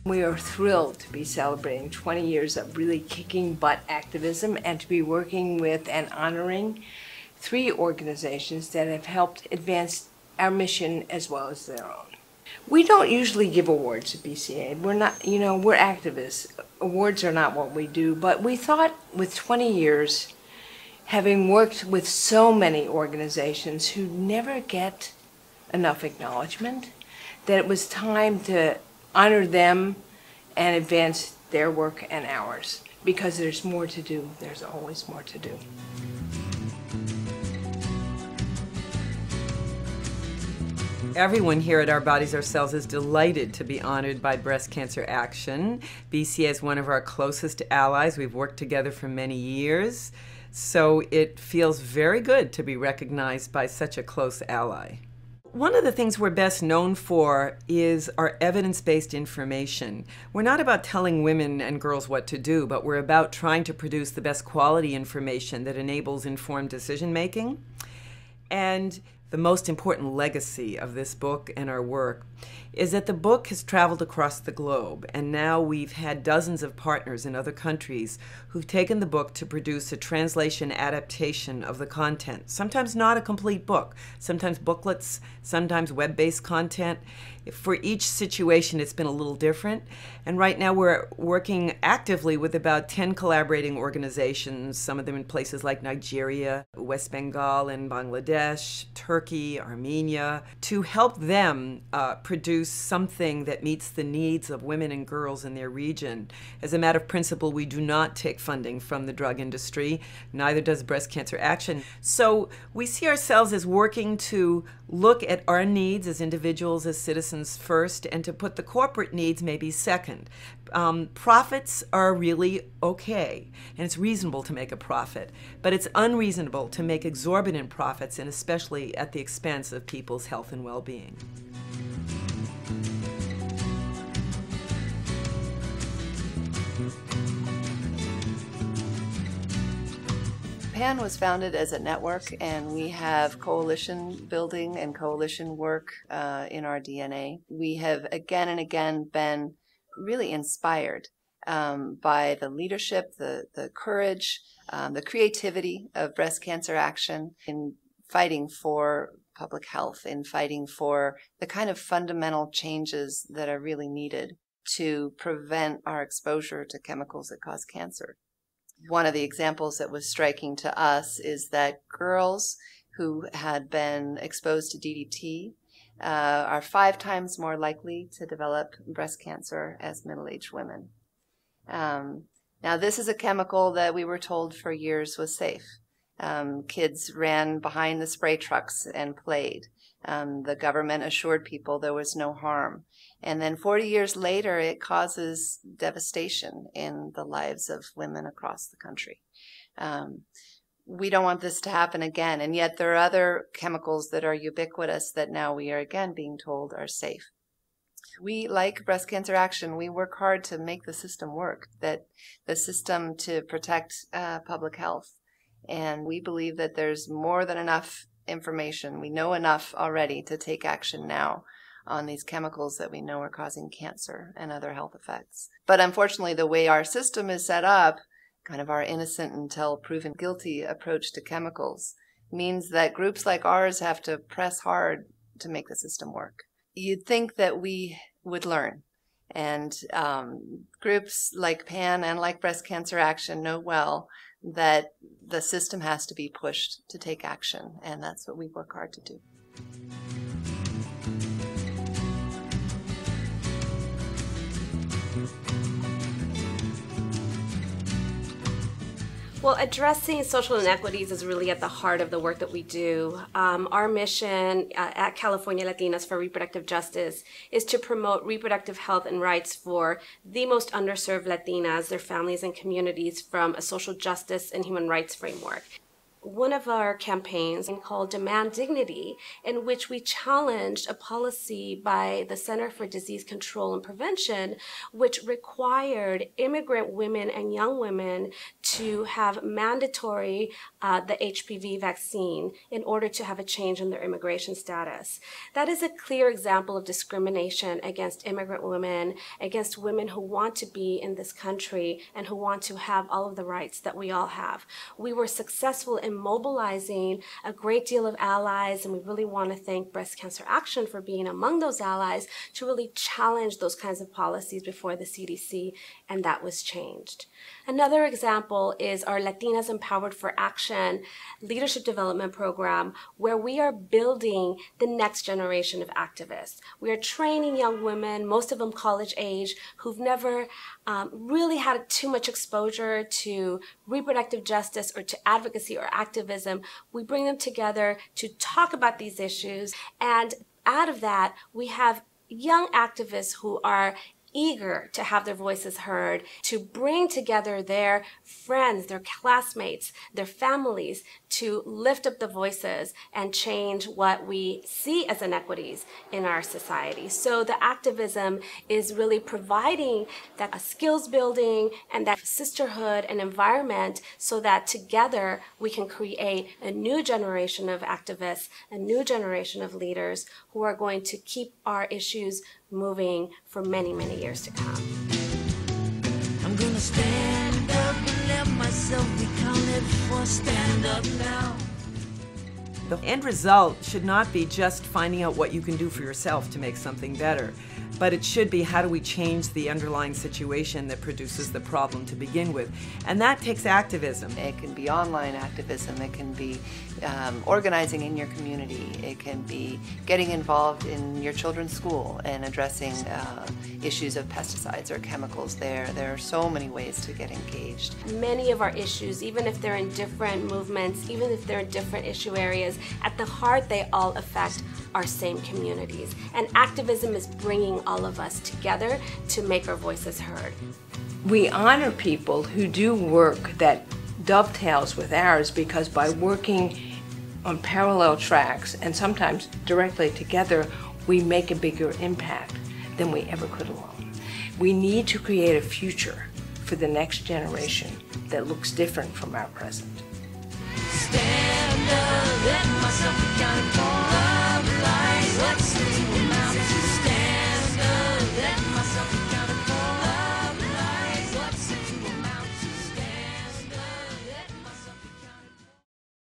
We are thrilled to be celebrating 20 years of really kicking butt activism and to be working with and honoring 3 organizations that have helped advance our mission as well as their own. We don't usually give awards at BCA. We're not, we're activists. Awards are not what we do, but we thought with 20 years, having worked with so many organizations who never get enough acknowledgement, that it was time to honor them and advance their work and ours, because there's more to do. There's always more to do. Everyone here at Our Bodies, Our Cells is delighted to be honored by Breast Cancer Action. BCA is one of our closest allies. We've worked together for many years, so it feels very good to be recognized by such a close ally. One of the things we're best known for is our evidence-based information. We're not about telling women and girls what to do, but we're about trying to produce the best quality information that enables informed decision-making. And the most important legacy of this book and our work is that the book has traveled across the globe, and now we've had dozens of partners in other countries who've taken the book to produce a translation adaptation of the content. Sometimes not a complete book, sometimes booklets, sometimes web-based content. For each situation, it's been a little different. And right now we're working actively with about 10 collaborating organizations, some of them in places like Nigeria, West Bengal and Bangladesh, Turkey, Armenia, to help them produce something that meets the needs of women and girls in their region. As a matter of principle, we do not take funding from the drug industry, neither does Breast Cancer Action. So we see ourselves as working to look at our needs as individuals, as citizens first, and to put the corporate needs maybe second. Profits are really okay, and it's reasonable to make a profit, but it's unreasonable to make exorbitant profits, and especially at the expense of people's health and well-being. PAN was founded as a network, and we have coalition building and coalition work in our DNA. We have again and again been really inspired by the leadership, the courage, the creativity of Breast Cancer Action in fighting for public health, in fighting for the kind of fundamental changes that are really needed to prevent our exposure to chemicals that cause cancer. One of the examples that was striking to us is that girls who had been exposed to DDT are 5 times more likely to develop breast cancer as middle-aged women. Now, this is a chemical that we were told for years was safe. Kids ran behind the spray trucks and played. The government assured people there was no harm. And then 40 years later, it causes devastation in the lives of women across the country. We don't want this to happen again, and yet there are other chemicals that are ubiquitous that now we are again being told are safe. We, like Breast Cancer Action, we work hard to make the system work, that the system to protect public health. And we believe that there's more than enough information. We know enough already to take action now on these chemicals that we know are causing cancer and other health effects. But unfortunately, the way our system is set up, kind of our innocent until proven guilty approach to chemicals, means that groups like ours have to press hard to make the system work. You'd think that we would learn. And groups like PAN and like Breast Cancer Action know well that the system has to be pushed to take action, and that's what we work hard to do. Well, addressing social inequities is really at the heart of the work that we do. Our mission at California Latinas for Reproductive Justice is to promote reproductive health and rights for the most underserved Latinas, their families and communities from a social justice and human rights framework. one of our campaigns called Demand Dignity, in which we challenged a policy by the Center for Disease Control and Prevention, which required immigrant women and young women to have mandatory the HPV vaccine in order to have a change in their immigration status. That is a clear example of discrimination against immigrant women, against women who want to be in this country and who want to have all of the rights that we all have. We were successful in mobilizing a great deal of allies, and we really want to thank Breast Cancer Action for being among those allies to really challenge those kinds of policies before the CDC, and that was changed. Another example is our Latinas Empowered for Action leadership development program, where we are building the next generation of activists. We are training young women, most of them college age, who've never really had too much exposure to reproductive justice or to advocacy or activism. We bring them together to talk about these issues, and out of that, we have young activists who are eager to have their voices heard, to bring together their friends, their classmates, their families, to lift up the voices and change what we see as inequities in our society. So the activism is really providing that skills building and that sisterhood and environment so that together we can create a new generation of activists, a new generation of leaders who are going to keep our issues moving for many, many years to come. I'm gonna stand up and let myself be counted for. Stand up now. The end result should not be just finding out what you can do for yourself to make something better, but it should be how do we change the underlying situation that produces the problem to begin with. And that takes activism. It can be online activism, it can be organizing in your community, it can be getting involved in your children's school and addressing issues of pesticides or chemicals there. There are so many ways to get engaged. Many of our issues, even if they're in different movements, even if they're in different issue areas, at the heart they all affect our same communities. And activism is bringing all of us together to make our voices heard. We honor people who do work that dovetails with ours, because by working on parallel tracks and sometimes directly together, we make a bigger impact than we ever could alone. We need to create a future for the next generation that looks different from our present. Stand up, let myself be counted for.